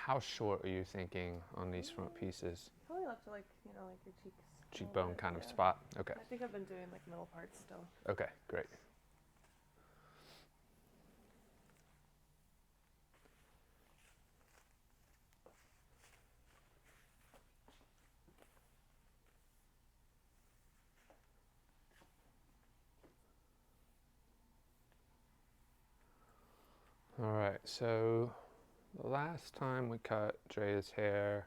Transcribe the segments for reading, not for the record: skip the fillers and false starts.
how short are you thinking on these front pieces? Probably up to like, like your cheeks. Cheekbone kind of Yeah. spot? Okay. I think I've been doing like middle parts still. Okay, great. All right, so the last time we cut Drea's hair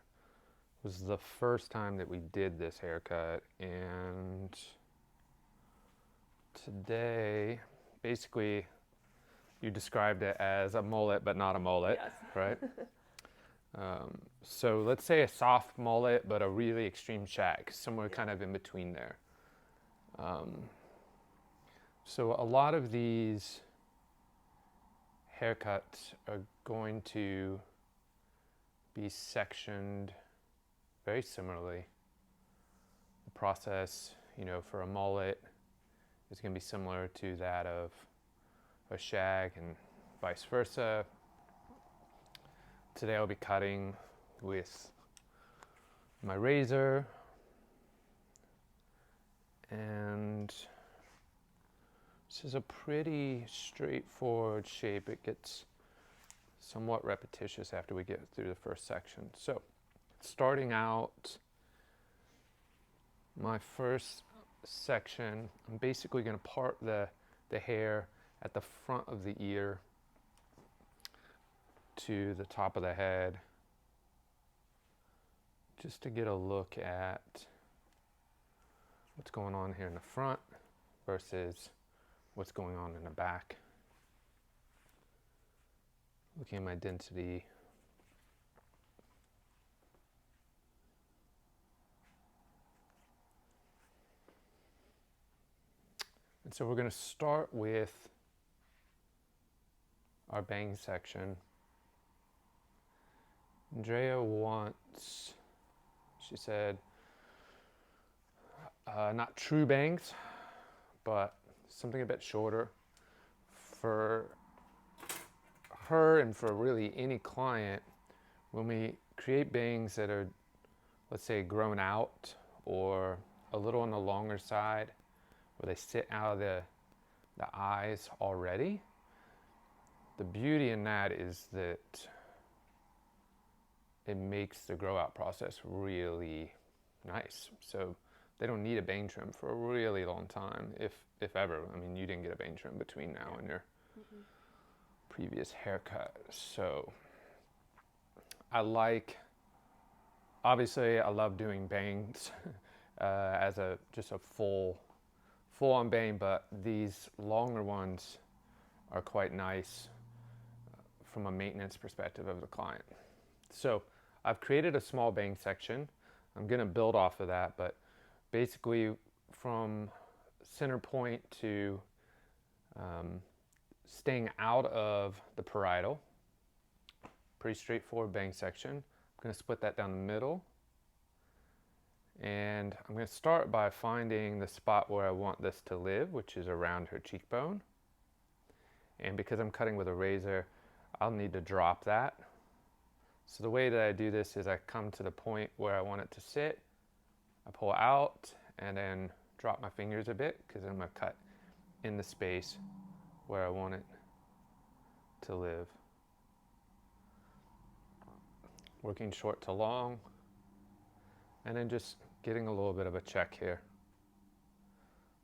was the first time that we did this haircut, and today, basically, you described it as a mullet, but not a mullet, Yes. right? So let's say a soft mullet, but a really extreme shag, somewhere kind of in between there. So a lot of these haircuts are going to be sectioned very similarly. The process, for a mullet is going to be similar to that of a shag and vice versa. Today I'll be cutting with my razor, and this is a pretty straightforward shape. It gets somewhat repetitious after we get through the first section. So starting out, my first section, I'm basically going to part the hair at the front of the ear to the top of the head, just to get a look at what's going on here in the front versus what's going on in the back. Looking at my density. And so we're going to start with our bang section. Drea wants, she said, not true bangs, but something a bit shorter. For her and for really any client, when we create bangs that are, let's say, grown out or a little on the longer side, where they sit out of the eyes already, the beauty in that is that it makes the grow out process really nice. So they don't need a bang trim for a really long time, if ever. I mean, you didn't get a bang trim between now and your previous haircut. So obviously I love doing bangs as just a full on bang, but these longer ones are quite nice from a maintenance perspective of the client. So I've created a small bang section. I'm going to build off of that, but basically from center point to staying out of the parietal, pretty straightforward bang section. I'm going to split that down the middle, and I'm going to start by finding the spot where I want this to live, which is around her cheekbone. And because I'm cutting with a razor, I'll need to drop that. So the way that I do this is I come to the point where I want it to sit, I pull out, and then drop my fingers a bit, because I'm going to cut in the space where I want it to live. Working short to long, and then just getting a little bit of a check here.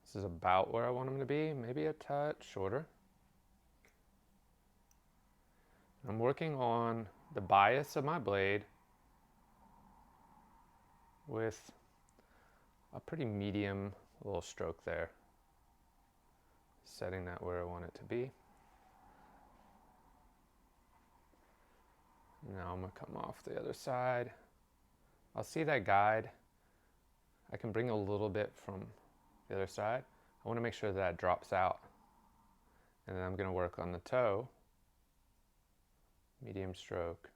This is about where I want them to be, maybe a touch shorter. I'm working on the bias of my blade with a pretty medium little stroke there. Setting that where I want it to be. Now I'm going to come off the other side. I'll see that guide. I can bring a little bit from the other side. I want to make sure that drops out. And then I'm going to work on the toe. Medium stroke,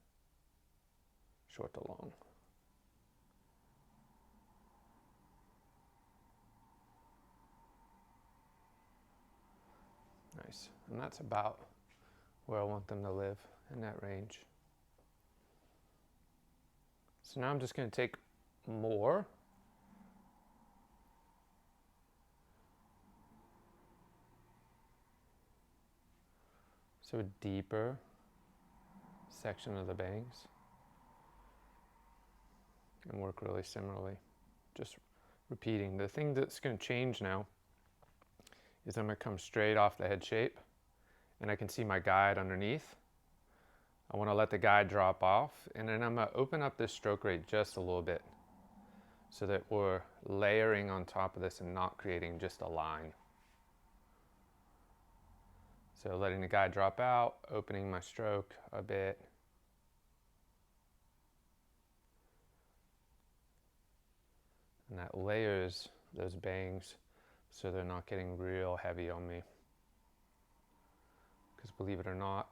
short to long. Nice. And that's about where I want them to live, in that range. So now I'm just going to take more. So a deeper section of the bangs. And work really similarly. Just repeating. The thing that's going to change now is I'm going to come straight off the head shape, and I can see my guide underneath. I want to let the guide drop off, and then I'm going to open up this stroke rate just a little bit so that we're layering on top of this and not creating just a line. So letting the guide drop out, opening my stroke a bit. And that layers those bangs so they're not getting real heavy on me. Because believe it or not,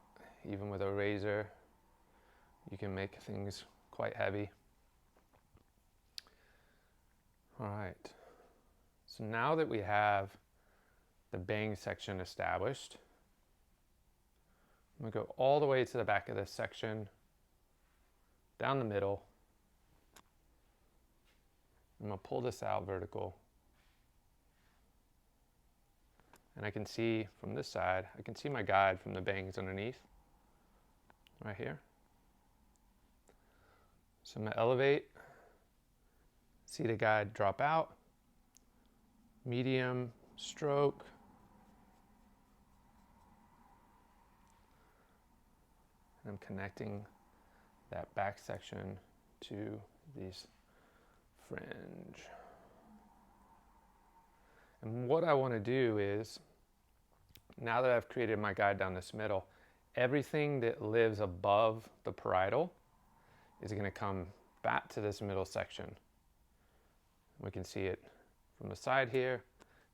even with a razor, you can make things quite heavy. All right, so now that we have the bang section established, I'm gonna go all the way to the back of this section, down the middle. I'm gonna pull this out vertical. And I can see from this side, I can see my guide from the bangs underneath, right here. So I'm gonna elevate, see the guide drop out, medium stroke, and I'm connecting that back section to these fringe. And what I want to do is, now that I've created my guide down this middle, everything that lives above the parietal is going to come back to this middle section. We can see it from the side here.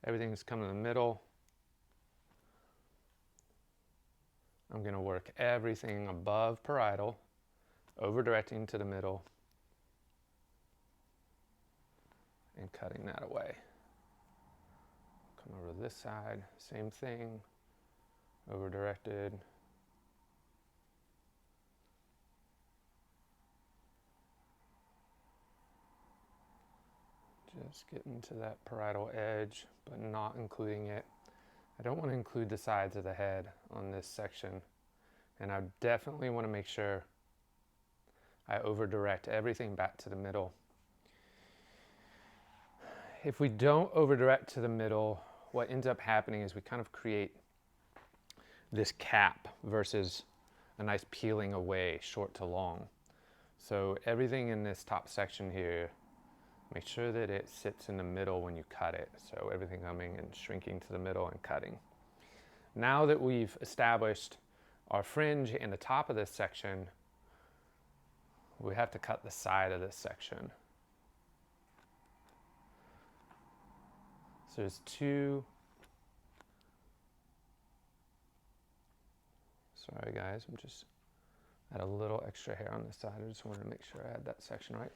Everything's coming in the middle. I'm going to work everything above parietal, over directing to the middle, and cutting that away. Come over to this side, same thing, over directed. Just getting to that parietal edge, but not including it. I don't want to include the sides of the head on this section, and I definitely want to make sure I over direct everything back to the middle. If we don't over direct to the middle, what ends up happening is we kind of create this cap versus a nice peeling away, short to long. So everything in this top section here, make sure that it sits in the middle when you cut it. So everything coming and shrinking to the middle and cutting. Now that we've established our fringe and the top of this section, we have to cut the side of this section. So there's two. Sorry guys, I'm just had a little extra hair on this side. I just wanted to make sure I had that section right.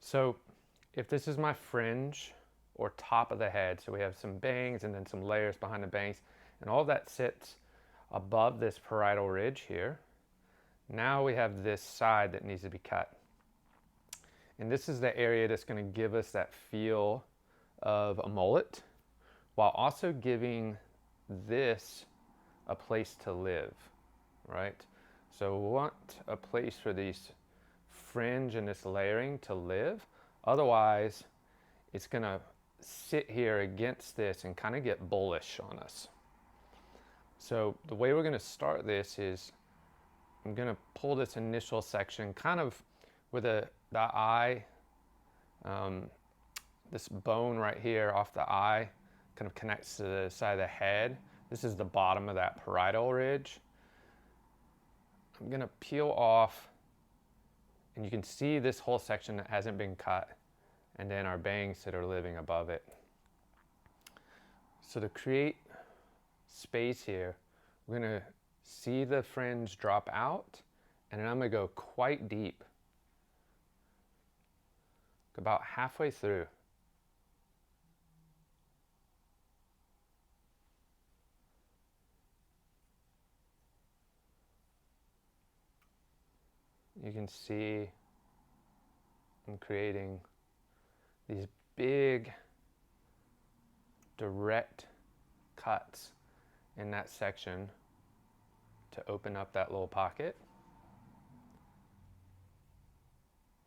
So if this is my fringe or top of the head, so we have some bangs and then some layers behind the bangs, and all that sits above this parietal ridge here. Now we have this side that needs to be cut. And this is the area that's going to give us that feel of a mullet, while also giving this a place to live, right? So we want a place for these fringe and this layering to live. Otherwise, it's going to sit here against this and kind of get bullish on us. So the way we're going to start this is I'm going to pull this initial section kind of with the eye, this bone right here off the eye kind of connects to the side of the head. This is the bottom of that parietal ridge. I'm going to peel off, and you can see this whole section that hasn't been cut, and then our bangs that are living above it. So to create space here, we're going to see the fringe drop out, and then I'm going to go quite deep, about halfway through. You can see I'm creating these big direct cuts in that section to open up that little pocket.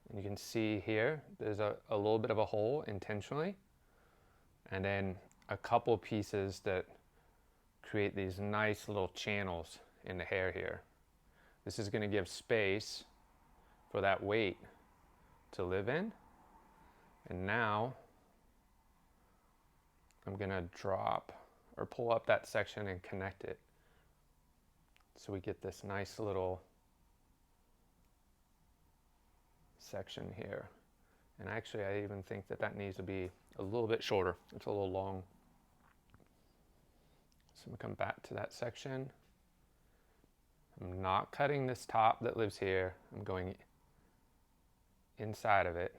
And you can see here, there's a little bit of a hole intentionally, and then a couple pieces that create these nice little channels in the hair here. This is going to give space for that weight to live in. And now I'm going to drop or pull up that section and connect it. So we get this nice little section here. And actually, I even think that that needs to be a little bit shorter. It's a little long. So I'm going to come back to that section. I'm not cutting this top that lives here. I'm going inside of it.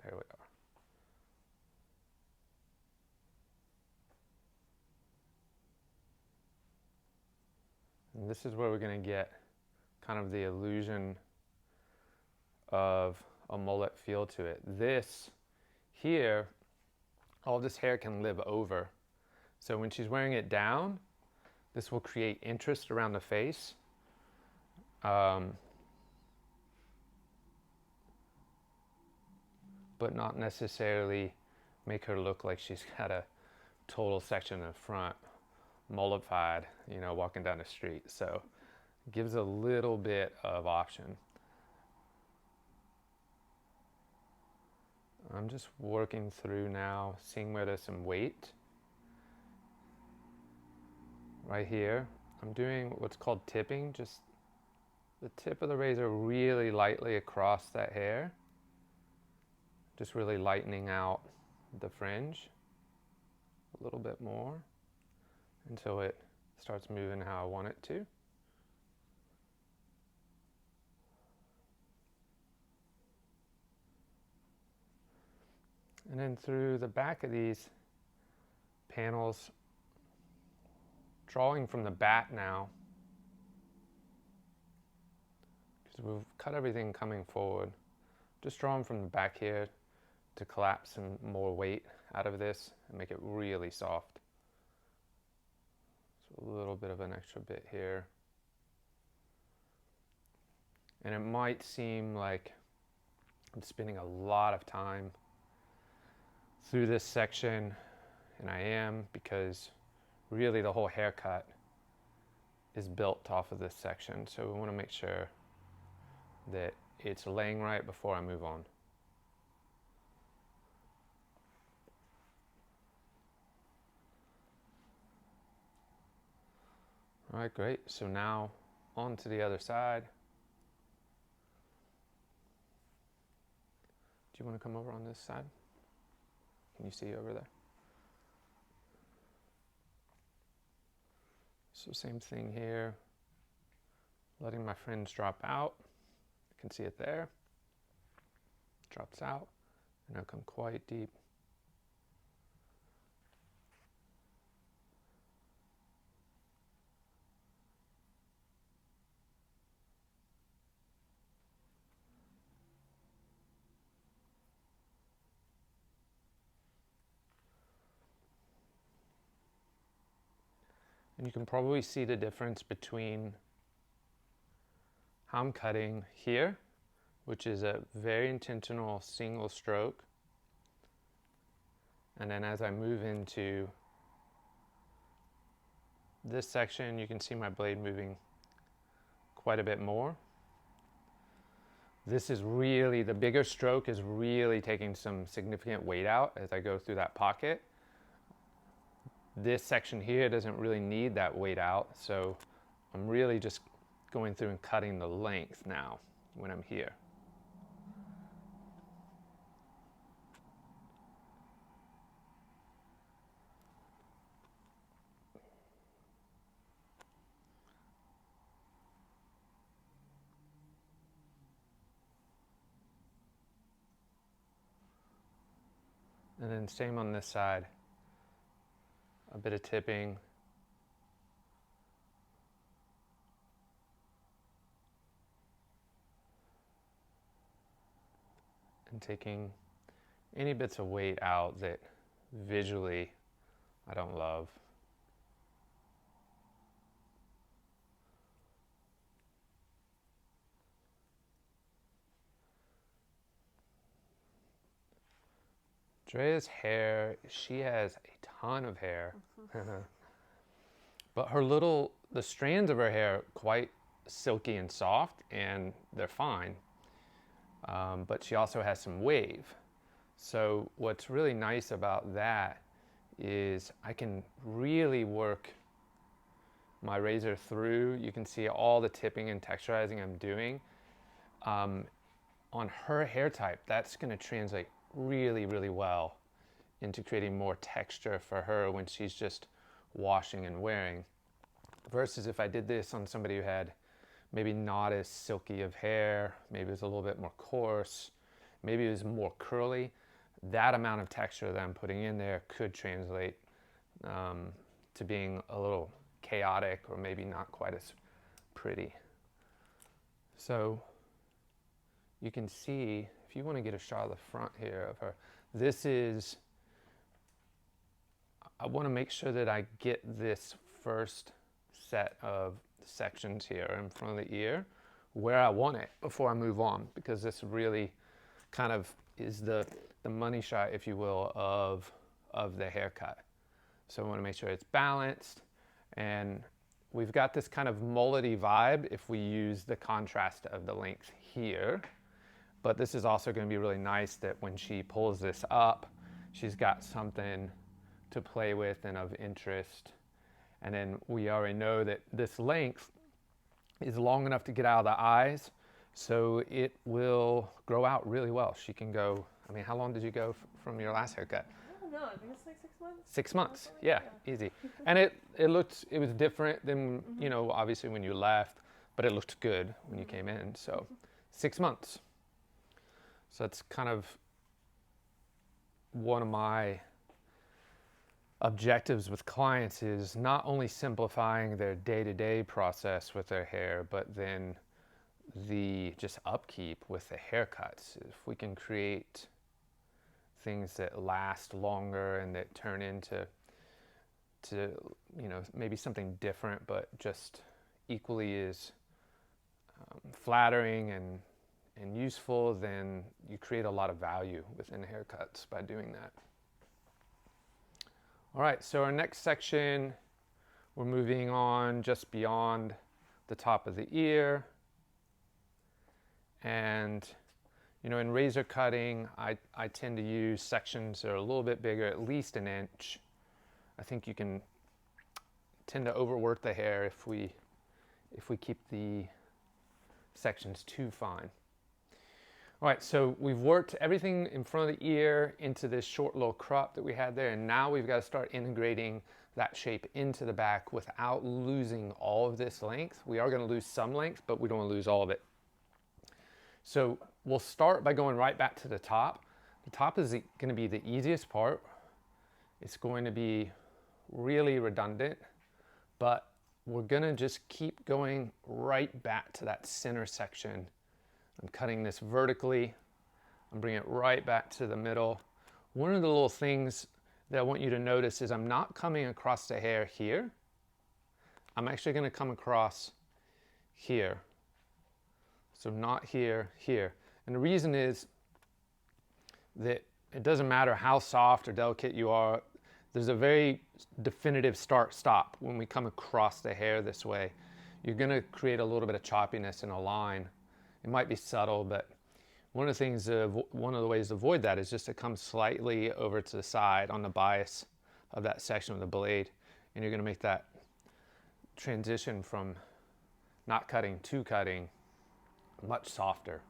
There we are. And this is where we're going to get kind of the illusion of a mullet feel to it. This here, all this hair can live over. So when she's wearing it down, this will create interest around the face. But not necessarily make her look like she's got a total section in the front, mullified, you know, walking down the street. So it gives a little bit of option. I'm just working through now, seeing where there's some weight. Right here, I'm doing what's called tipping, just the tip of the razor really lightly across that hair. Just really lightening out the fringe a little bit more until it starts moving how I want it to. And then through the back of these panels, drawing from the back now, because we've cut everything coming forward, just drawing from the back here to collapse some more weight out of this and make it really soft. So a little bit of an extra bit here. And it might seem like I'm spending a lot of time through this section, and I am, because really the whole haircut is built off of this section. So we want to make sure that it's laying right before I move on. All right, great. So now on to the other side. Do you want to come over on this side? Can you see over there? So same thing here. Letting my fringe drop out. You can see it there. Drops out, and I'll come quite deep. And you can probably see the difference between how I'm cutting here, which is a very intentional single stroke. And then as I move into this section, you can see my blade moving quite a bit more. This is really, the bigger stroke is really taking some significant weight out as I go through that pocket. This section here doesn't really need that weight out, so I'm really just going through and cutting the length now when I'm here. And then same on this side. a bit of tipping. And taking any bits of weight out that visually I don't love. Drea's hair, she has a ton of hair. But the strands of her hair are quite silky and soft, and they're fine. But she also has some wave. So what's really nice about that is I can really work my razor through. You can see all the tipping and texturizing I'm doing. On her hair type, that's going to translate really, really well into creating more texture for her when she's just washing and wearing. Versus if I did this on somebody who had maybe not as silky of hair, maybe it was a little bit more coarse, maybe it was more curly, that amount of texture that I'm putting in there could translate to being a little chaotic or maybe not quite as pretty. So you can see, if you want to get a shot of the front here of her, I want to make sure that I get this first set of sections here in front of the ear where I want it before I move on, because this really kind of is the money shot, if you will, of the haircut. So I want to make sure it's balanced, and we've got this kind of mullety vibe if we use the contrast of the length here. But this is also going to be really nice that when she pulls this up, she's got something to play with and of interest. And then we already know that this length is long enough to get out of the eyes, so it will grow out really well. She can go, I mean, how long did you go from your last haircut? I don't know, I think it's like 6 months. 6 months, yeah, easy. And it was different than, you know, obviously when you left, but it looked good when you came in, so 6 months. So that's kind of one of my objectives with clients, is not only simplifying their day-to-day process with their hair, but then the just upkeep with the haircuts. If we can create things that last longer and that turn into you know, maybe something different, but just equally as flattering and useful, then you create a lot of value within haircuts by doing that. All right, so our next section, we're moving on just beyond the top of the ear. And, you know, in razor cutting, I tend to use sections that are a little bit bigger, at least an inch. I think you can tend to overwork the hair if we keep the sections too fine. All right, so we've worked everything in front of the ear into this short little crop that we had there, and now we've got to start integrating that shape into the back without losing all of this length. We are going to lose some length, but we don't want to lose all of it. So we'll start by going right back to the top. The top is going to be the easiest part. It's going to be really redundant, but we're going to just keep going right back to that center section. I'm cutting this vertically. I'm bringing it right back to the middle. One of the little things that I want you to notice is I'm not coming across the hair here. I'm actually going to come across here. So not here, here. And the reason is that it doesn't matter how soft or delicate you are, there's a very definitive start-stop when we come across the hair this way. You're going to create a little bit of choppiness in a line. It might be subtle, but one of the ways to avoid that is just to come slightly over to the side on the bias of that section of the blade, and you're going to make that transition from not cutting to cutting much softer.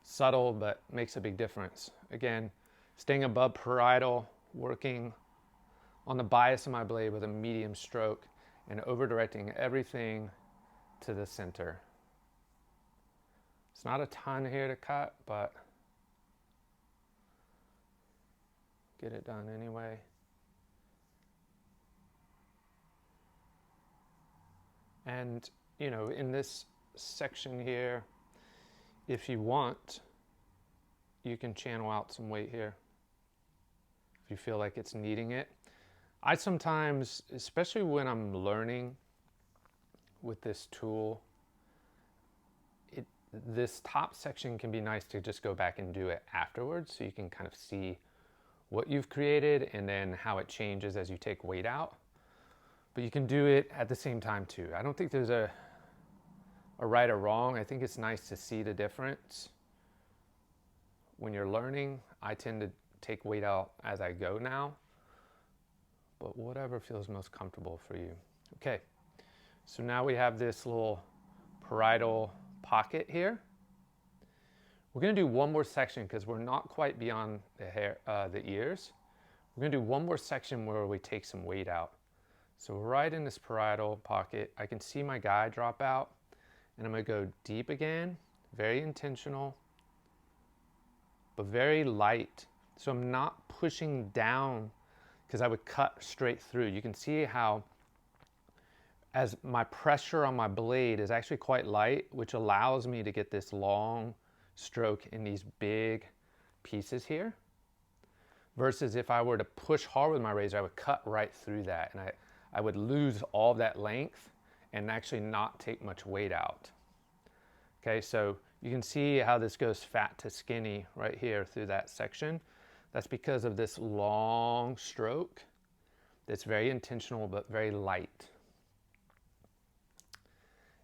Subtle, but makes a big difference. Again, staying above parietal, working on the bias of my blade with a medium stroke, and over-directing everything to the center. It's not a ton here to cut, but get it done anyway. And, you know, in this section here, if you want, you can channel out some weight here if you feel like it's needing it. I sometimes, especially when I'm learning with this tool, this top section can be nice to just go back and do it afterwards, so you can kind of see what you've created and then how it changes as you take weight out. But you can do it at the same time too. I don't think there's a right or wrong. I think it's nice to see the difference. When you're learning, I tend to take weight out as I go now, but whatever feels most comfortable for you. Okay, so now we have this little parietal pocket here. We're going to do one more section because we're not quite beyond the hair, the ears. We're going to do one more section where we take some weight out. So right in this parietal pocket, I can see my guy drop out, and I'm going to go deep again, very intentional, but very light. So I'm not pushing down because I would cut straight through. You can see how as my pressure on my blade is actually quite light, which allows me to get this long stroke in these big pieces here. Versus if I were to push hard with my razor, I would cut right through that, and I would lose all that length and actually not take much weight out. Okay, so you can see how this goes fat to skinny right here through that section. That's because of this long stroke that's very intentional but very light.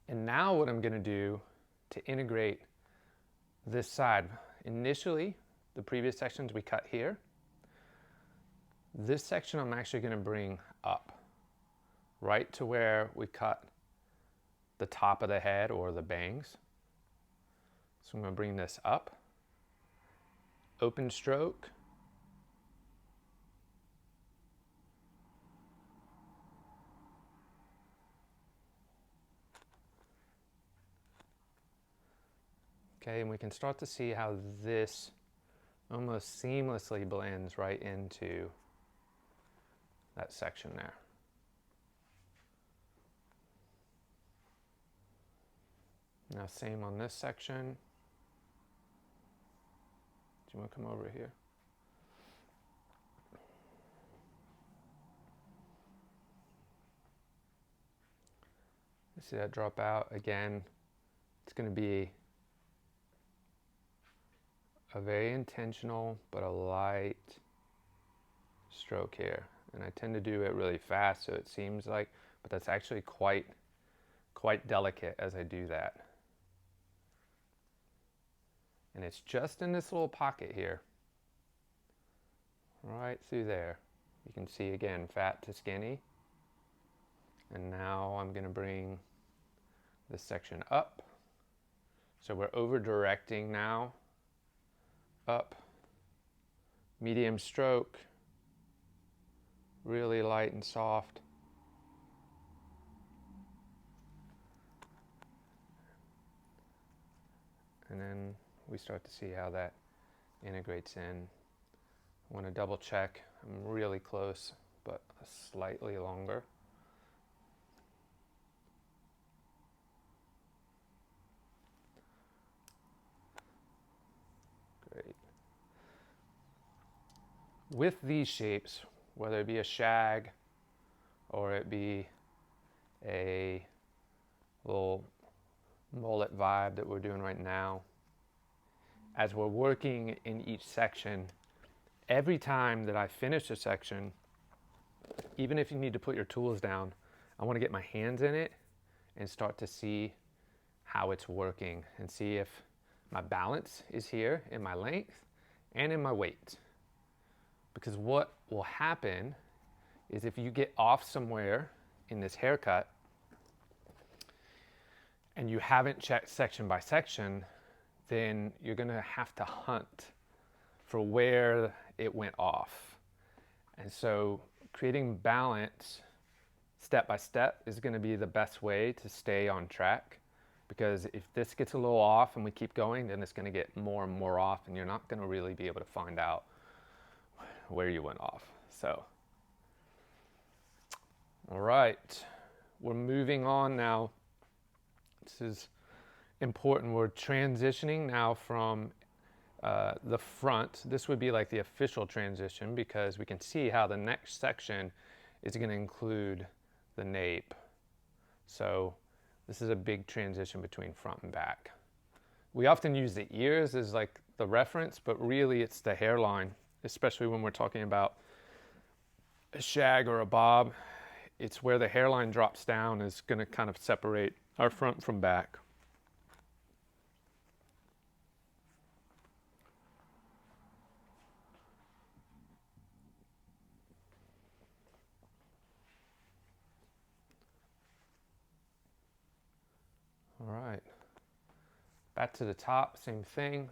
And now what I'm going to do to integrate this side, initially the previous sections we cut here. This section I'm actually going to bring up right to where we cut the top of the head or the bangs. So I'm going to bring this up, open stroke, okay, and we can start to see how this almost seamlessly blends right into that section there. Now same on this section. Do you want to come over here? You see that drop out? Again, it's going to be a very intentional but a light stroke here. And I tend to do it really fast, so it seems like, but that's actually quite delicate as I do that. And it's just in this little pocket here, right through there. You can see again, fat to skinny. And now I'm going to bring this section up. So we're over directing now. Up, medium stroke, really light and soft. And then we start to see how that integrates in. I want to double check. I'm really close, but slightly longer. Great. With these shapes, whether it be a shag or it be a little mullet vibe that we're doing right now, as we're working in each section, every time that I finish a section, even if you need to put your tools down, I want to get my hands in it and start to see how it's working and see if my balance is here in my length and in my weight. Because what will happen is if you get off somewhere in this haircut and you haven't checked section by section, then you're going to have to hunt for where it went off. And so creating balance step by step is going to be the best way to stay on track, because if this gets a little off and we keep going, then it's going to get more and more off, and you're not going to really be able to find out where you went off. So, all right, we're moving on now. This is important. We're transitioning now from the front. This would be like the official transition because we can see how the next section is going to include the nape. So this is a big transition between front and back. We often use the ears as like the reference, but really it's the hairline, especially when we're talking about a shag or a bob. It's where the hairline drops down is going to kind of separate our front from back. All right, back to the top, same thing.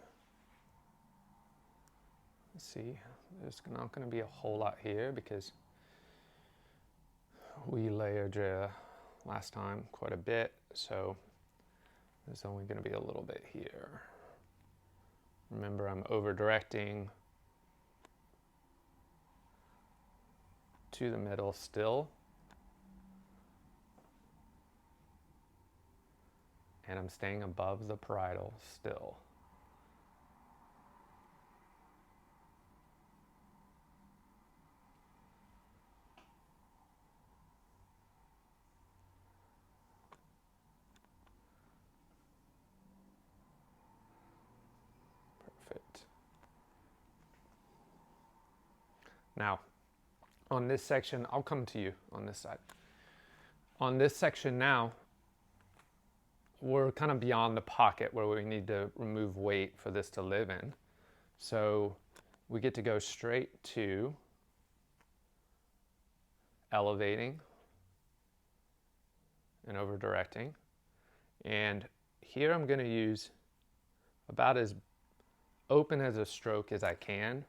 Let's see, there's not going to be a whole lot here because we layered Drea last time quite a bit, so there's only going to be a little bit here. Remember, I'm over directing to the middle still. And I'm staying above the parietal still. Perfect. Now, on this section, I'll come to you on this side. On this section now, we're kind of beyond the pocket where we need to remove weight for this to live in. So we get to go straight to elevating and over directing. And here I'm going to use about as open as a stroke as I can.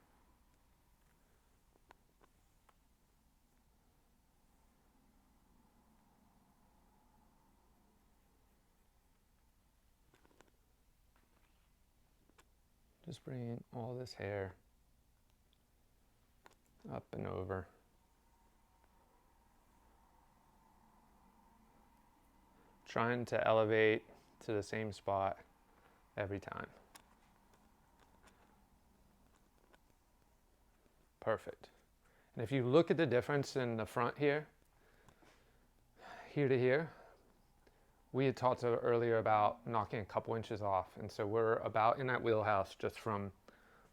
Just bringing all this hair up and over. Trying to elevate to the same spot every time. Perfect. And if you look at the difference in the front here to here, we had talked earlier about knocking a couple inches off, and so we're about in that wheelhouse just from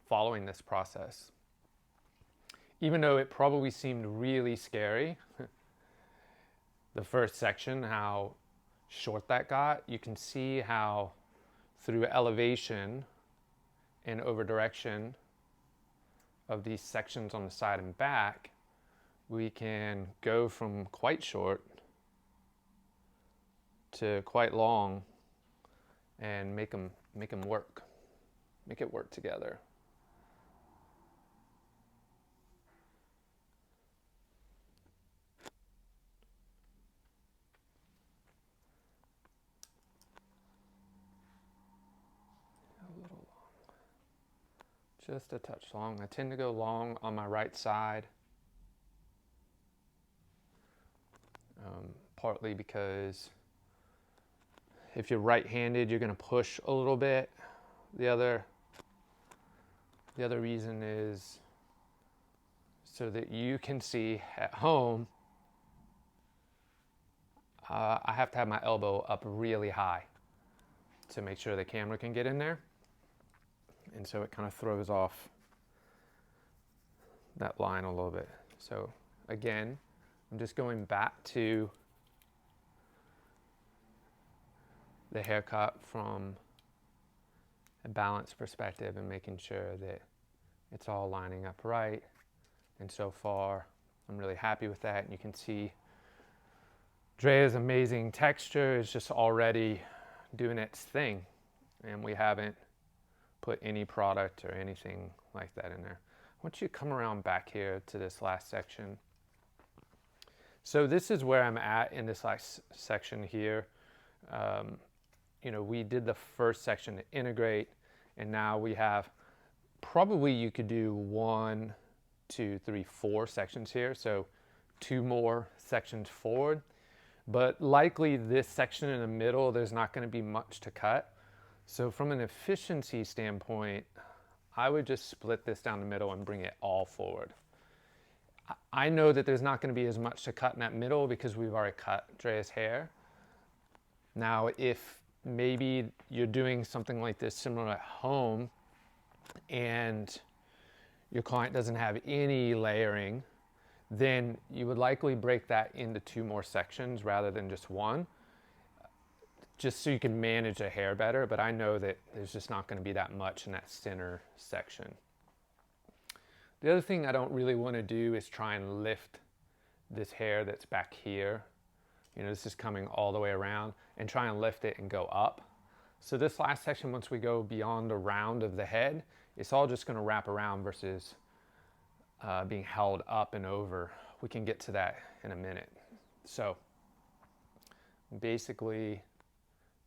following this process. Even though it probably seemed really scary, the first section, how short that got, you can see how through elevation and over direction of these sections on the side and back, we can go from quite short to quite long and make them work, make it work together. A little long, just a touch long. I tend to go long on my right side, partly because if you're right-handed, you're going to push a little bit. The other reason is so that you can see at home, I have to have my elbow up really high to make sure the camera can get in there. And so it kind of throws off that line a little bit. So again, I'm just going back to the haircut from a balanced perspective and making sure that it's all lining up right. And so far, I'm really happy with that. And you can see Drea's amazing texture is just already doing its thing. And we haven't put any product or anything like that in there. I want you to come around back here to this last section. So this is where I'm at in this last section here. You know, we did the first section to integrate, and now we have, probably you could do one two, three, 4 sections here. So 2 more sections forward. But likely this section in the middle, there's not going to be much to cut. So from an efficiency standpoint, I would just split this down the middle and bring it all forward. I know that there's not going to be as much to cut in that middle because we've already cut Drea's hair. Now, if maybe you're doing something like this similar at home and your client doesn't have any layering, then you would likely break that into 2 more sections rather than just 1, just so you can manage the hair better. But I know that there's just not going to be that much in that center section. The other thing I don't really want to do is try and lift this hair that's back here. You know, this is coming all the way around, and try and lift it and go up. So this last section, once we go beyond the round of the head, it's all just going to wrap around versus being held up and over. We can get to that in a minute. So basically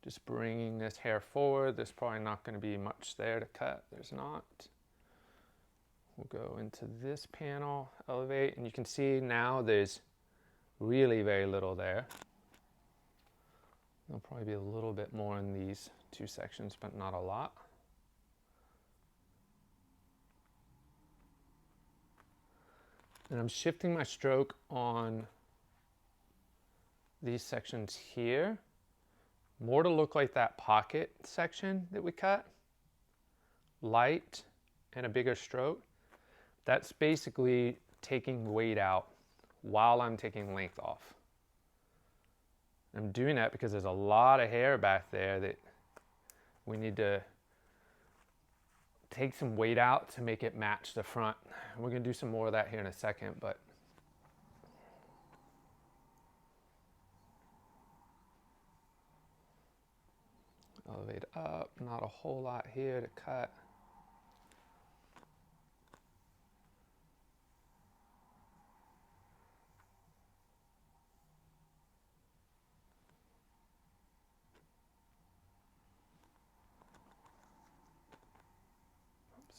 just bringing this hair forward. There's probably not going to be much there to cut. There's not. We'll go into this panel, elevate, and you can see now there's really very little there. There'll probably be a little bit more in these 2 sections, but not a lot. And I'm shifting my stroke on these sections here, more to look like that pocket section that we cut. Light and a bigger stroke. That's basically taking weight out while I'm taking length off. I'm doing that because there's a lot of hair back there that we need to take some weight out to make it match the front. We're going to do some more of that here in a second, but elevate up, not a whole lot here to cut.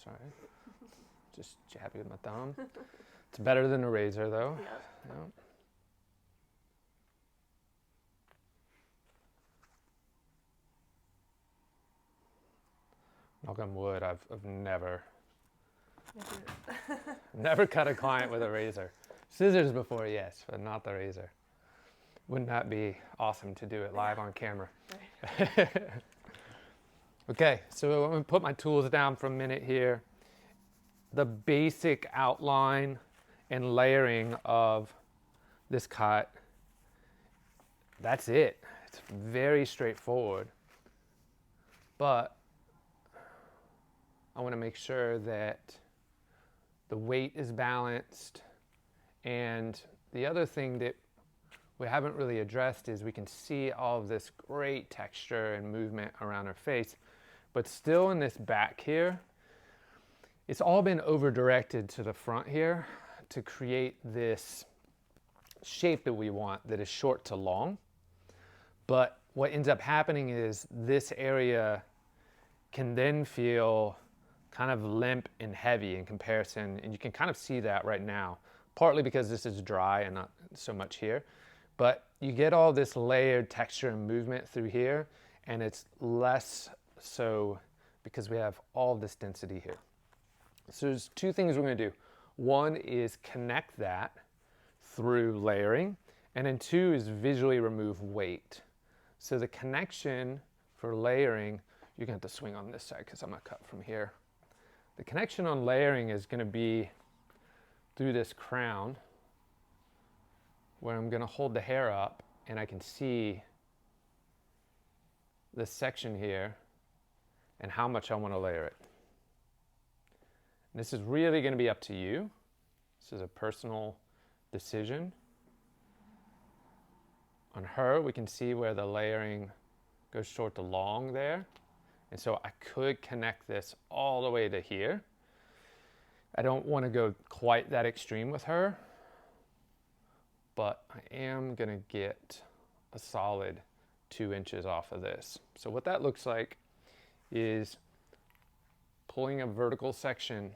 Sorry, just jabbing with my thumb. It's better than a razor though. Yeah. Yep. Knock on wood, I've never cut a client with a razor. Scissors before, yes, but not the razor. Wouldn't that be awesome to do it live on camera? Right. Okay, so I'm going to put my tools down for a minute here. The basic outline and layering of this cut, that's it. It's very straightforward. But I want to make sure that the weight is balanced. And the other thing that we haven't really addressed is we can see all of this great texture and movement around her face. But still in this back here, it's all been over-directed to the front here to create this shape that we want that is short to long. But what ends up happening is this area can then feel kind of limp and heavy in comparison, and you can kind of see that right now, partly because this is dry and not so much here. But you get all this layered texture and movement through here, and it's less so because we have all this density here. So there's 2 things we're going to do. One is connect that through layering, and then 2 is visually remove weight. So the connection for layering, you're going to have to swing on this side because I'm going to cut from here. The connection on layering is going to be through this crown, where I'm going to hold the hair up and I can see this section here and how much I want to layer it. And this is really going to be up to you. This is a personal decision. On her, we can see where the layering goes short to long there. And so I could connect this all the way to here. I don't want to go quite that extreme with her, but I am going to get a solid 2 inches off of this. So what that looks like is pulling a vertical section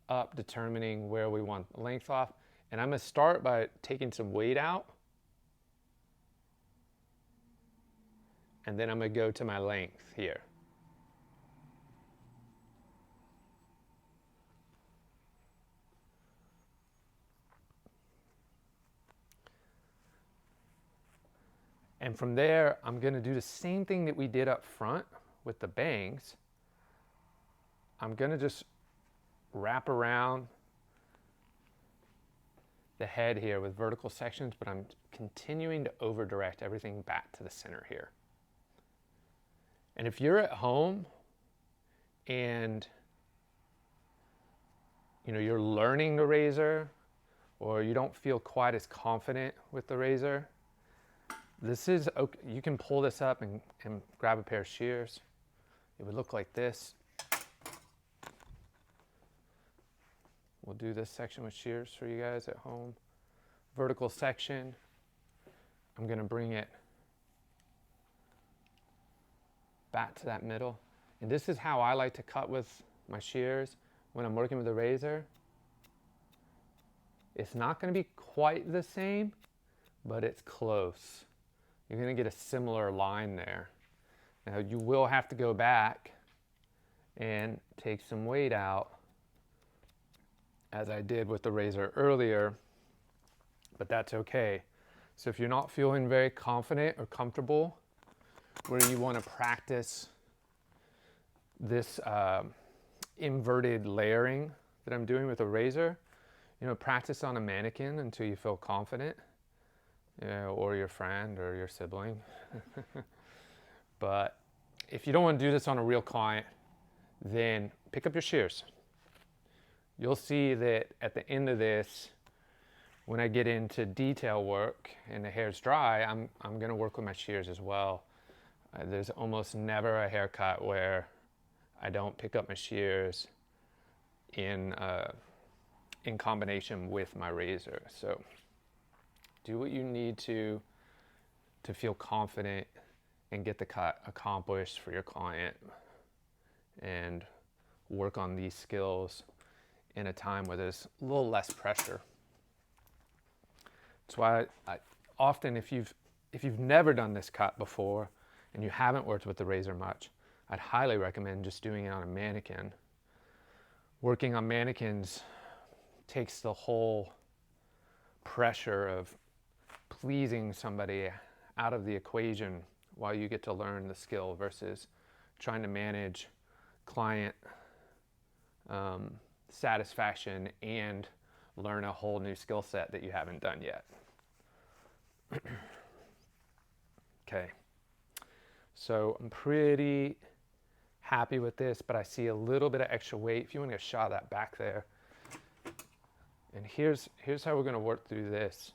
up determining where we want the length off. And I'm going to start by taking some weight out. And then I'm going to go to my length here. And from there, I'm going to do the same thing that we did up front with the bangs. I'm going to just wrap around the head here with vertical sections, but I'm continuing to over direct everything back to the center here. And if you're at home and you're learning the razor, or you don't feel quite as confident with the razor, this is okay. You can pull this up and grab a pair of shears. It would look like this. We'll do this section with shears for you guys at home. Vertical section. I'm going to bring it back to that middle. And this is how I like to cut with my shears when I'm working with a razor. It's not going to be quite the same, but it's close. You're going to get a similar line there. Now you will have to go back and take some weight out, as I did with the razor earlier, but that's okay. So if you're not feeling very confident or comfortable, where you want to practice this inverted layering that I'm doing with a razor, practice on a mannequin until you feel confident, or your friend or your sibling. But if you don't want to do this on a real client, then pick up your shears. You'll see that at the end of this, when I get into detail work and the hair's dry, I'm going to work with my shears as well. There's almost never a haircut where I don't pick up my shears in combination with my razor. So do what you need to feel confident and get the cut accomplished for your client, and work on these skills in a time where there's a little less pressure. That's why I often, if you've never done this cut before and you haven't worked with the razor much, I'd highly recommend just doing it on a mannequin. Working on mannequins takes the whole pressure of pleasing somebody out of the equation while you get to learn the skill, versus trying to manage client satisfaction and learn a whole new skill set that you haven't done yet. Okay, so I'm pretty happy with this, but I see a little bit of extra weight. If you want to get a shot of that back there. And here's how we're going to work through this.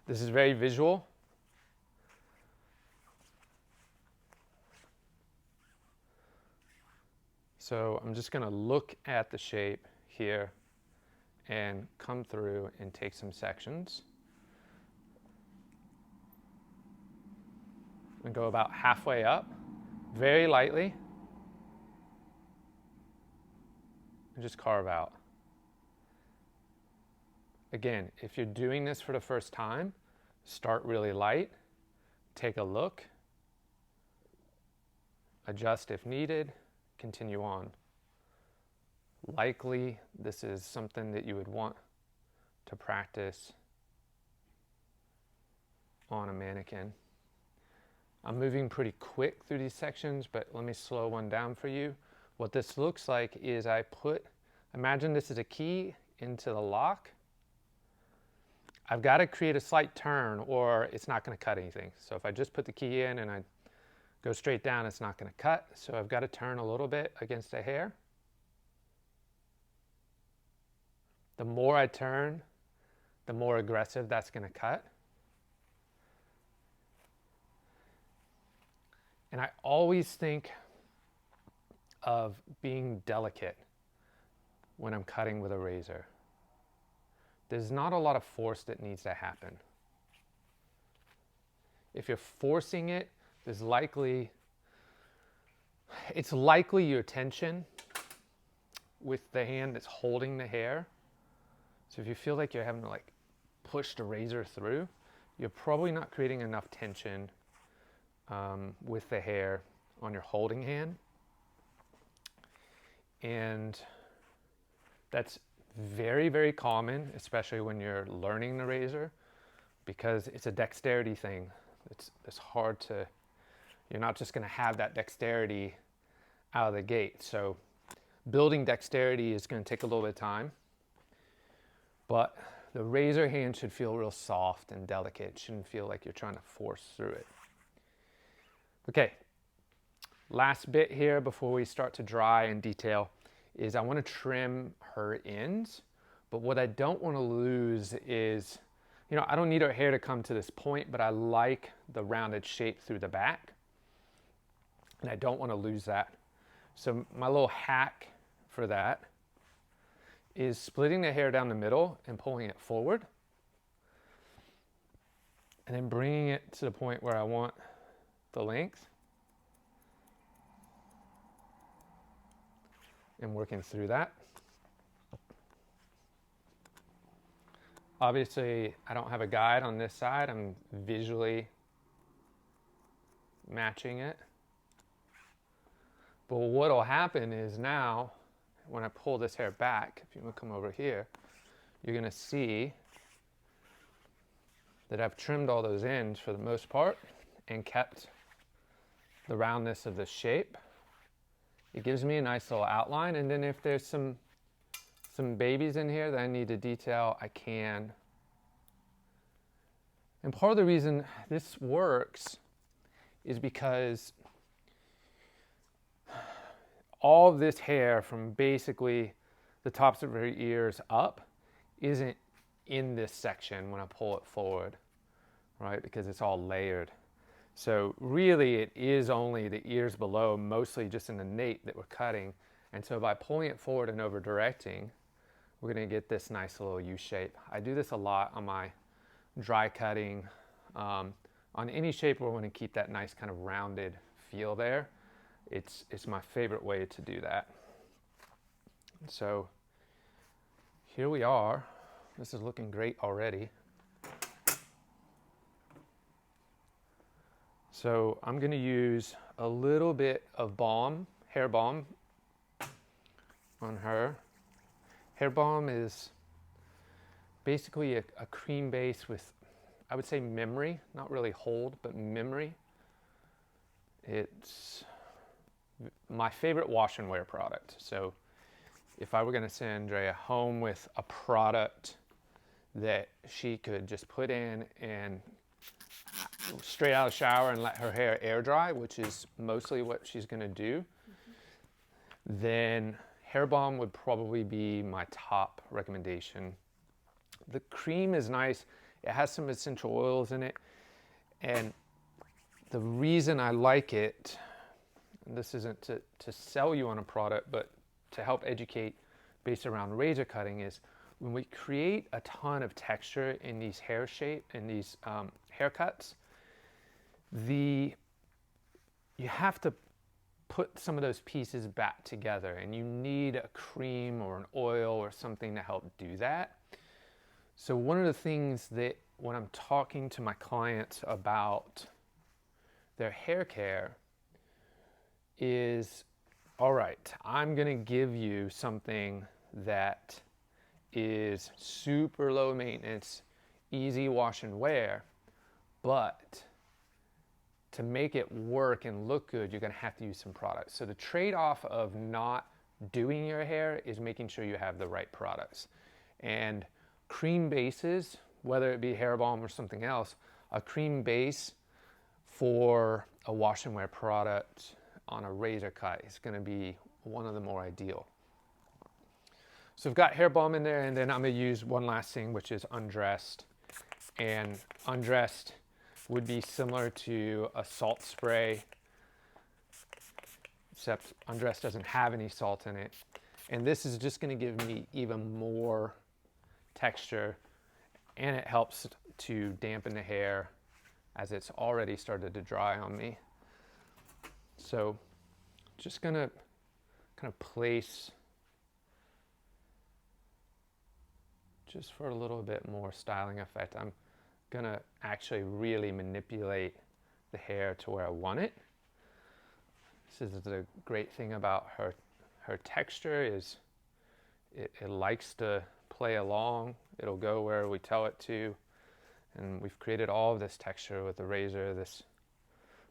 This is very visual. So I'm just going to look at the shape here and come through and take some sections. And go about halfway up, very lightly, and just carve out. Again, if you're doing this for the first time, start really light, take a look, adjust if needed, continue on. Likely, this is something that you would want to practice on a mannequin. I'm moving pretty quick through these sections, but let me slow one down for you. What this looks like is imagine this is a key into the lock. I've got to create a slight turn or it's not going to cut anything. So if I just put the key in and I go straight down, it's not going to cut. So I've got to turn a little bit against the hair. The more I turn, the more aggressive that's going to cut. And I always think of being delicate when I'm cutting with a razor. There's not a lot of force that needs to happen. If you're forcing it, it's likely your tension with the hand that's holding the hair. So if you feel like you're having to like push the razor through, you're probably not creating enough tension with the hair on your holding hand. And that's very, very common, especially when you're learning the razor, because it's a dexterity thing. It's hard to, you're not just going to have that dexterity out of the gate. So building dexterity is going to take a little bit of time, but the razor hand should feel real soft and delicate. It shouldn't feel like you're trying to force through it. Okay, last bit here before we start to dry and detail is I want to trim her ends, but what I don't want to lose is, you know, I don't need her hair to come to this point, but I like the rounded shape through the back, and I don't want to lose that. So my little hack for that is splitting the hair down the middle and pulling it forward, and then bringing it to the point where I want the length, and working through that. Obviously, I don't have a guide on this side. I'm visually matching it. But what will happen is now, when I pull this hair back, if you want to come over here, you're going to see that I've trimmed all those ends for the most part and kept the roundness of the shape. It gives me a nice little outline, and then if there's some babies in here that I need to detail, I can. And part of the reason this works is because all of this hair from basically the tops of her ears up isn't in this section when I pull it forward, right? Because it's all layered. So really it is only the ears below, mostly just in the nape that we're cutting. And so by pulling it forward and over directing, we're going to get this nice little U shape. I do this a lot on my dry cutting. On any shape where we want to keep that nice kind of rounded feel there, it's my favorite way to do that. So here we are. This is looking great already. So I'm going to use a little bit of balm, hair balm, on her. Hair balm is basically a cream base with, I would say, memory, not really hold, but memory. It's my favorite wash and wear product. So if I were going to send Drea home with a product that she could just put in and straight out of the shower and let her hair air dry, which is mostly what she's going to do, then hair balm would probably be my top recommendation. The cream is nice. It has some essential oils in it. And the reason I like it, and this isn't to sell you on a product, but to help educate based around razor cutting, is when we create a ton of texture in these hair shape, in these haircuts, you have to put some of those pieces back together, and you need a cream or an oil or something to help do that. So one of the things that when I'm talking to my clients about their hair care is, all right, I'm going to give you something that is super low maintenance, easy wash and wear, but to make it work and look good, you're going to have to use some products. So the trade-off of not doing your hair is making sure you have the right products. And cream bases, whether it be hair balm or something else, a cream base for a wash and wear product on a razor cut is going to be one of the more ideal. So I've got hair balm in there, and then I'm going to use one last thing, which is undressed. And undressed would be similar to a salt spray, except undressed doesn't have any salt in it. And this is just going to give me even more texture, and it helps to dampen the hair as it's already started to dry on me. So just going to kind of place just for a little bit more styling effect, I'm gonna actually really manipulate the hair to where I want it. This is the great thing about her texture is it likes to play along. It'll go where we tell it to. And we've created all of this texture with the razor. This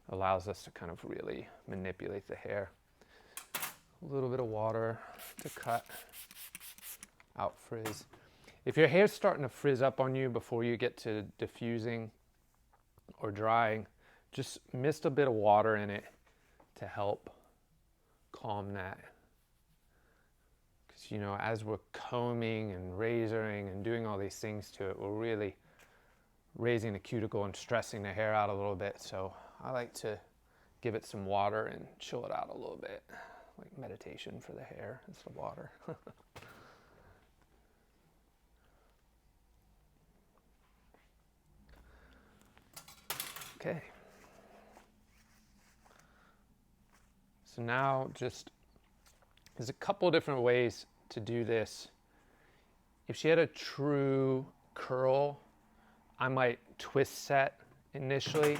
allows us to kind of really manipulate the hair. A little bit of water to cut out frizz. If your hair's starting to frizz up on you before you get to diffusing or drying, just mist a bit of water in it to help calm that. Because, you know, as we're combing and razoring and doing all these things to it, we're really raising the cuticle and stressing the hair out a little bit. So I like to give it some water and chill it out a little bit. Like meditation for the hair is the water. Okay. So now there's a couple different ways to do this. If she had a true curl, I might twist set initially.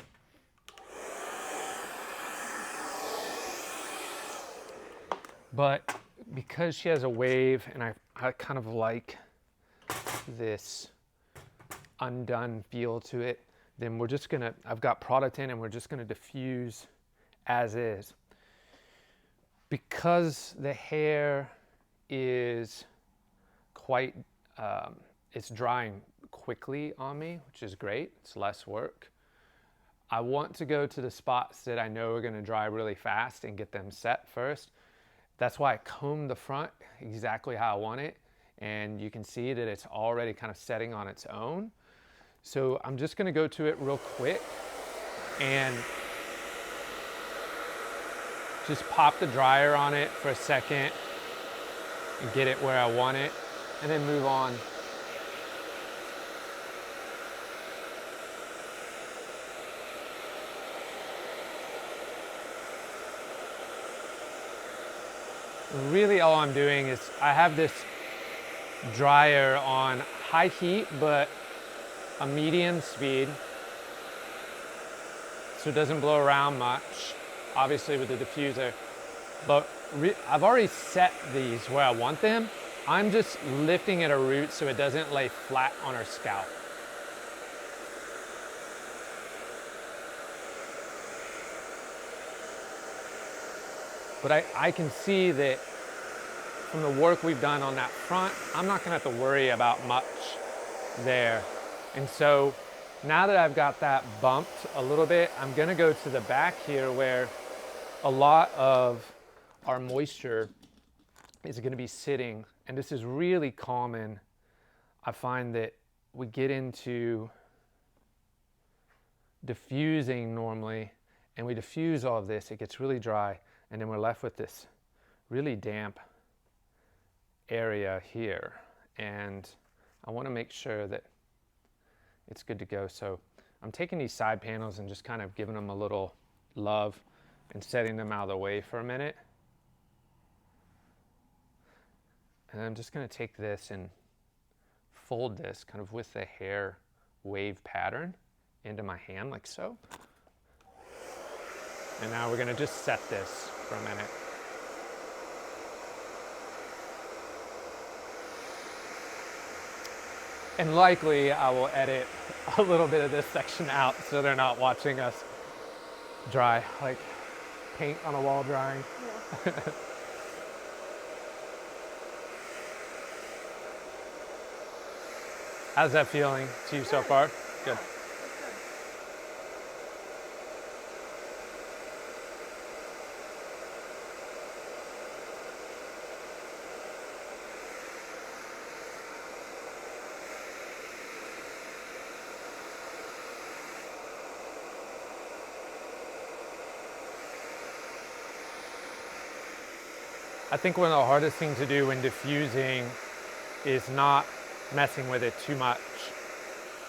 But because she has a wave and I kind of like this undone feel to it, then we're just gonna, I've got product in and we're just gonna diffuse as is. Because the hair is quite, it's drying quickly on me, which is great, it's less work. I want to go to the spots that I know are gonna dry really fast and get them set first. That's why I comb the front exactly how I want it. And you can see that it's already kind of setting on its own. So I'm just gonna go to it real quick and just pop the dryer on it for a second and get it where I want it, and then move on. Really all I'm doing is I have this dryer on high heat but a medium speed so it doesn't blow around much, obviously with the diffuser, but I've already set these where I want them. I'm just lifting at a root so it doesn't lay flat on her scalp. But I can see that from the work we've done on that front, I'm not gonna have to worry about much there. And so now that I've got that bumped a little bit, I'm gonna go to the back here where a lot of our moisture is gonna be sitting. And this is really common. I find that we get into diffusing normally, and we diffuse all of this, it gets really dry, and then we're left with this really damp area here. And I wanna make sure that it's good to go. So I'm taking these side panels and just kind of giving them a little love and setting them out of the way for a minute. And I'm just gonna take this and fold this kind of with the hair wave pattern into my hand like so. And now we're gonna just set this for a minute. And likely I will edit a little bit of this section out so they're not watching us dry, like paint on a wall drying. Yeah. How's that feeling to you so far? Good. I think one of the hardest things to do when diffusing is not messing with it too much.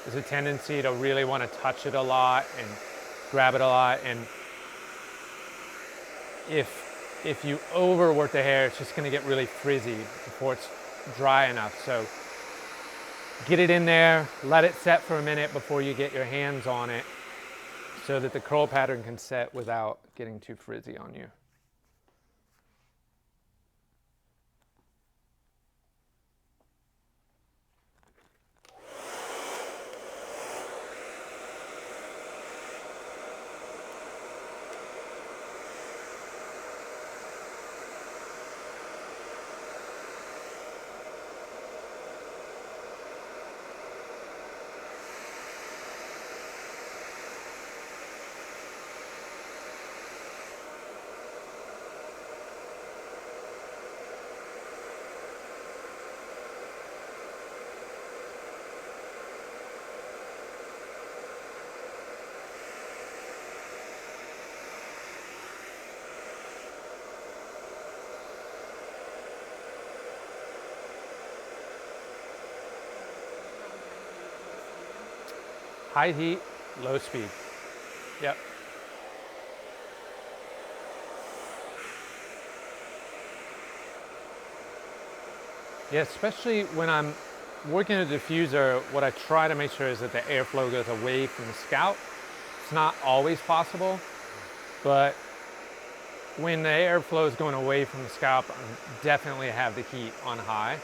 There's a tendency to really want to touch it a lot and grab it a lot, and if you overwork the hair, it's just going to get really frizzy before it's dry enough. So Get it in there, let it set for a minute before you get your hands on it so that the curl pattern can set without getting too frizzy on you. High heat, low speed. Yep. Yeah, especially when I'm working a diffuser, what I try to make sure is that the airflow goes away from the scalp. It's not always possible, but when the airflow is going away from the scalp, I definitely have the heat on high.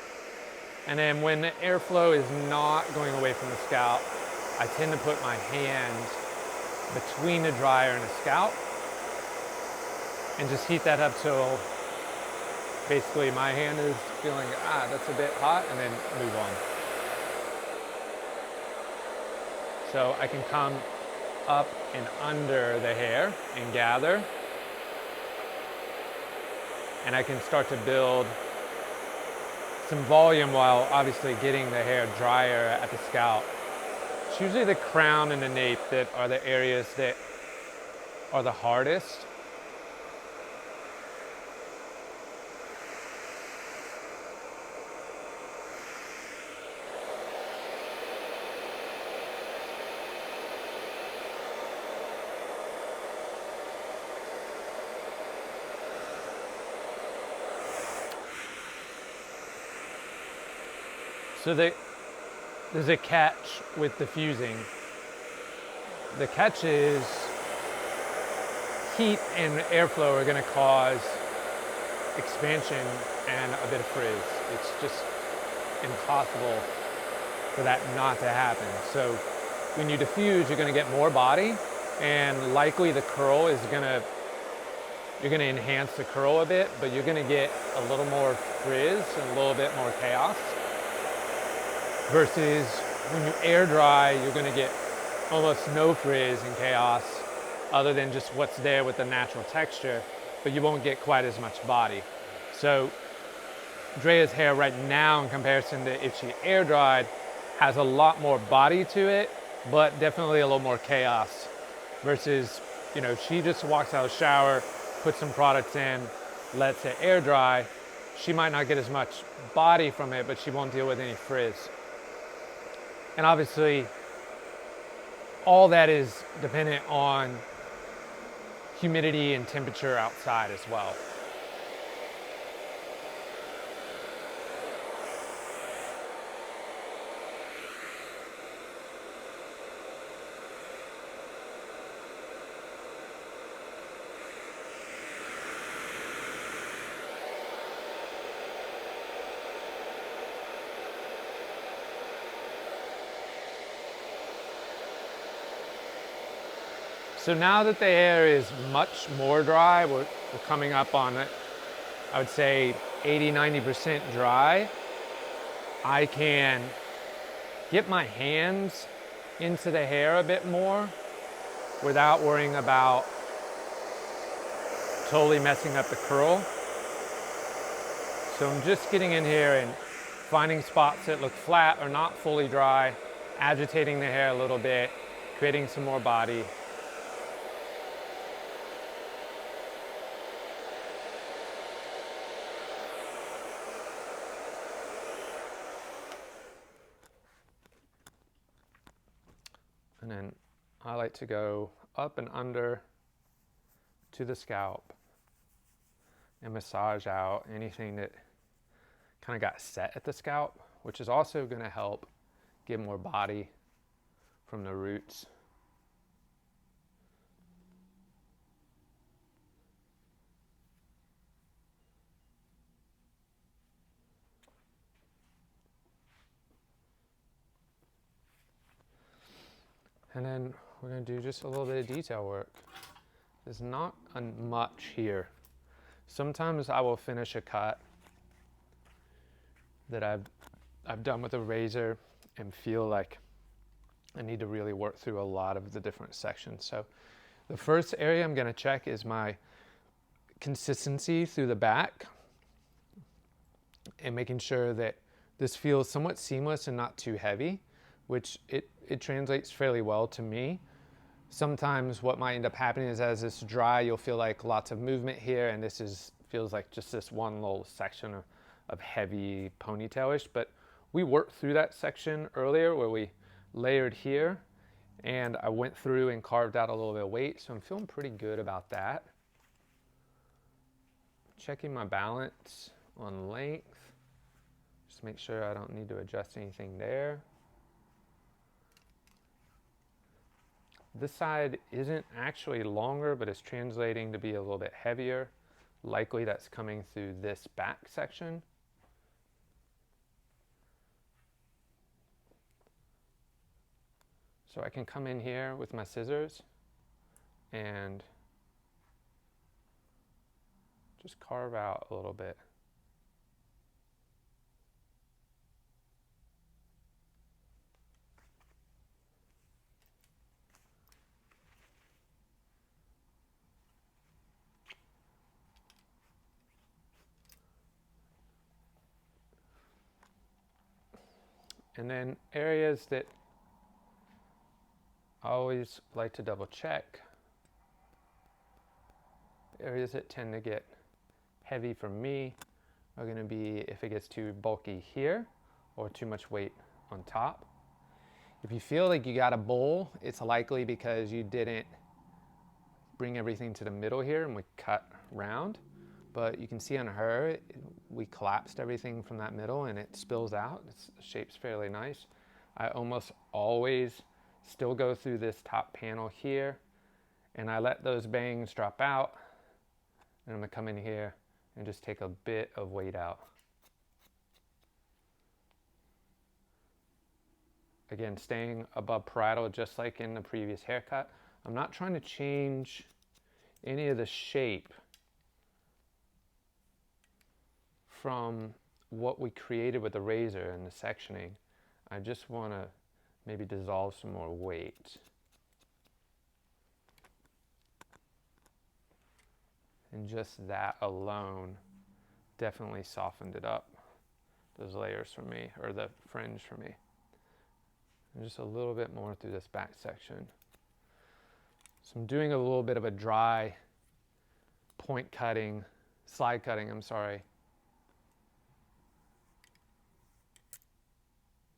And then when the airflow is not going away from the scalp, I tend to put my hand between the dryer and the scalp and just heat that up till basically my hand is feeling, that's a bit hot, and then move on. So I can come up and under the hair and gather, and I can start to build some volume while obviously getting the hair drier at the scalp. It's usually the crown and the nape that are the areas that are the hardest. So there's a catch with diffusing. The catch is heat and airflow are going to cause expansion and a bit of frizz. It's just impossible for that not to happen. So when you diffuse, you're going to get more body, and likely the curl is you're going to enhance the curl a bit, but you're going to get a little more frizz and a little bit more chaos. Versus when you air dry, you're going to get almost no frizz and chaos other than just what's there with the natural texture, but you won't get quite as much body. So Drea's hair right now in comparison to if she air dried has a lot more body to it, but definitely a little more chaos. Versus, she just walks out of the shower, puts some products in, lets it air dry. She might not get as much body from it, but she won't deal with any frizz. And obviously, all that is dependent on humidity and temperature outside as well. So now that the hair is much more dry, we're coming up on it, I would say 80–90% dry, I can get my hands into the hair a bit more without worrying about totally messing up the curl. So I'm just getting in here and finding spots that look flat or not fully dry, agitating the hair a little bit, creating some more body. And then I like to go up and under to the scalp and massage out anything that kind of got set at the scalp, which is also going to help get more body from the roots. And then we're going to do just a little bit of detail work. There's not much here. Sometimes I will finish a cut that I've done with a razor and feel like I need to really work through a lot of the different sections. So the first area I'm going to check is my consistency through the back and making sure that this feels somewhat seamless and not too heavy, which it translates fairly well to me. Sometimes what might end up happening is as it's dry, you'll feel like lots of movement here, and feels like just this one little section of heavy ponytailish. But we worked through that section earlier where we layered here, and I went through and carved out a little bit of weight, so I'm feeling pretty good about that. Checking my balance on length, just make sure I don't need to adjust anything there. This side isn't actually longer, but it's translating to be a little bit heavier. Likely that's coming through this back section. So I can come in here with my scissors and just carve out a little bit. And then areas that I always like to double check, areas that tend to get heavy for me are going to be if it gets too bulky here or too much weight on top. If you feel like you got a bowl, it's likely because you didn't bring everything to the middle here and we cut round. But you can see on her, we collapsed everything from that middle and it spills out. The shape's fairly nice. I almost always still go through this top panel here and I let those bangs drop out. And I'm gonna come in here and just take a bit of weight out. Again, staying above parietal just like in the previous haircut. I'm not trying to change any of the shape from what we created with the razor and the sectioning. I just want to maybe dissolve some more weight. And just that alone definitely softened it up, those layers for me, or the fringe for me. And just a little bit more through this back section. So I'm doing a little bit of a dry point cutting, slide cutting, I'm sorry,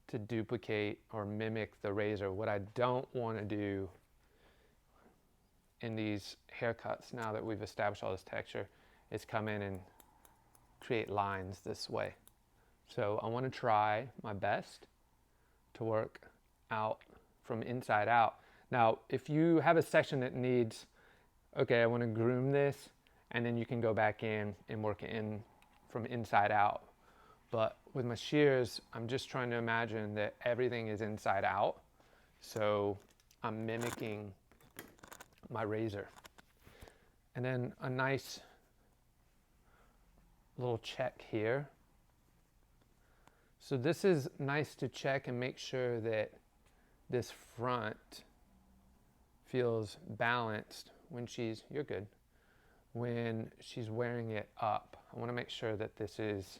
to duplicate or mimic the razor. What I don't want to do in these haircuts, now that we've established all this texture, is come in and create lines this way. So I want to try my best to work out from inside out. Now, if you have a section that needs, okay, I want to groom this, and then you can go back in and work it in from inside out. But with my shears, I'm just trying to imagine that everything is inside out. So I'm mimicking my razor. And then a nice little check here. So this is nice to check and make sure that this front feels balanced when you're good, when she's wearing it up. I want to make sure that this is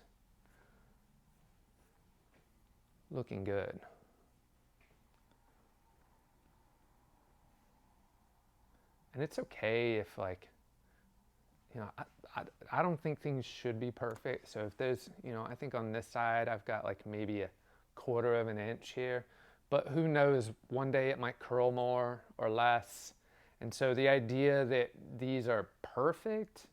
looking good. And it's okay if, like, you know, I don't think things should be perfect. So if there's, you know, I think on this side I've got like maybe a 1/4 of an inch here, but who knows, one day it might curl more or less. And so the idea that these are perfect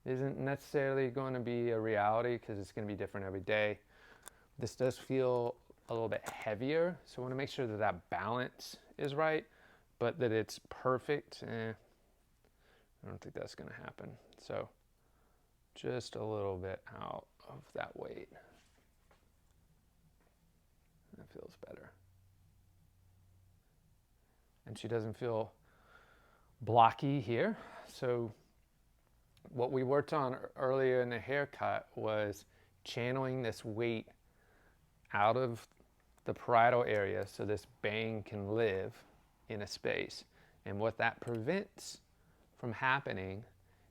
isn't necessarily going to be a reality because it's going to be different every day. This does feel a little bit heavier. So I want to make sure that that balance is right, but that it's perfect. I don't think that's going to happen. So just a little bit out of that weight. That feels better. And she doesn't feel blocky here. So what we worked on earlier in the haircut was channeling this weight out of the parietal area so this bang can live in a space. And what that prevents from happening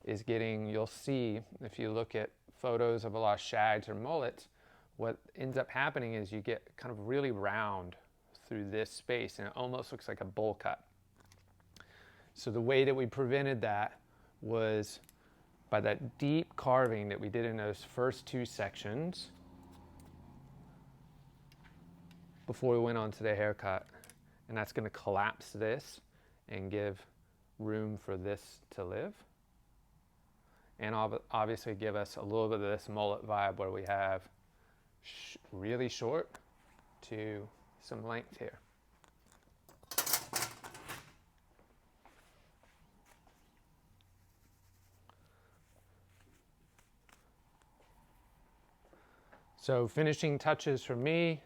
is getting, you'll see if you look at photos of a lot of shags or mullets, what ends up happening is you get kind of really round through this space and it almost looks like a bowl cut. So the way that we prevented that was by that deep carving that we did in those first two sections before we went on to the haircut. And that's going to collapse this and give room for this to live. And obviously give us a little bit of this mullet vibe where we have really short to some length here. So finishing touches for me.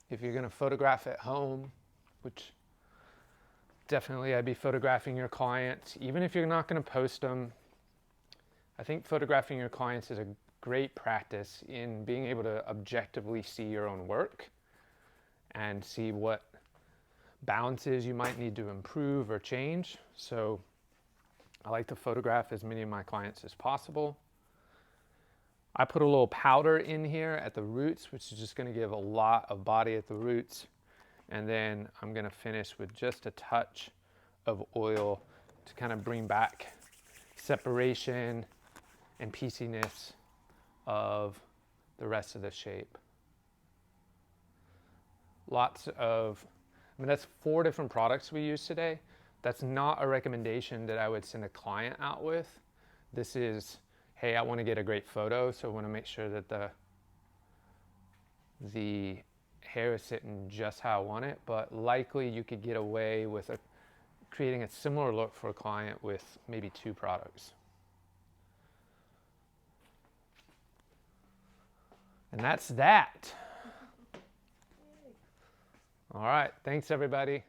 If you're going to photograph at home, which definitely I'd be photographing your clients, even if you're not going to post them, I think photographing your clients is a great practice in being able to objectively see your own work and see what balances you might need to improve or change. So I like to photograph as many of my clients as possible. I put a little powder in here at the roots, which is just going to give a lot of body at the roots. And then I'm going to finish with just a touch of oil to kind of bring back separation and pieciness of the rest of the shape. Lots of, that's 4 different products we use today. That's not a recommendation that I would send a client out with. This is, hey, I want to get a great photo, so I want to make sure that the hair is sitting just how I want it, but likely you could get away with creating a similar look for a client with maybe 2 products. And that's that. All right, thanks everybody.